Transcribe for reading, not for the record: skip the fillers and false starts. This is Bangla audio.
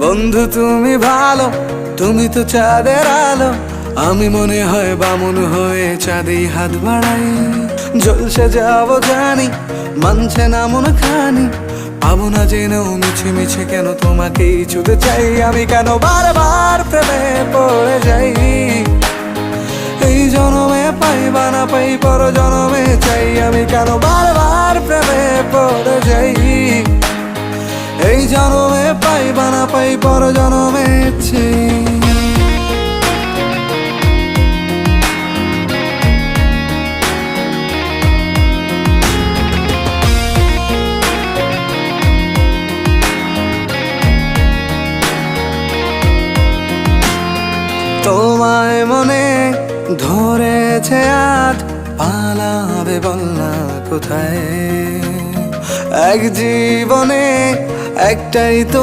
বন্ধু তুমি ভালো, তুমি তো চাঁদের আলো, আমি মনে হয় বামুন হয়ে চাঁদেই হাত বাড়াই। জলসে যাব জানি, মানছে না মন খানি, পাবো না জেনেও মিছে মিছে কেন তোমাকেই ছুতে চাই। আমি কেন বারবার প্রেমে পড়ে যাই, এই জনমে পাই বা না পাই পর জনমে চাই। আমি কেন বারবার প্রেমে পড়ে যাই, এই জনমে পাই বা না পাই পর জনমে চাই। তোমায় মনে ধরেছে আজ, পালাবে বল না কোথায়। এক জীবনে একটাই তো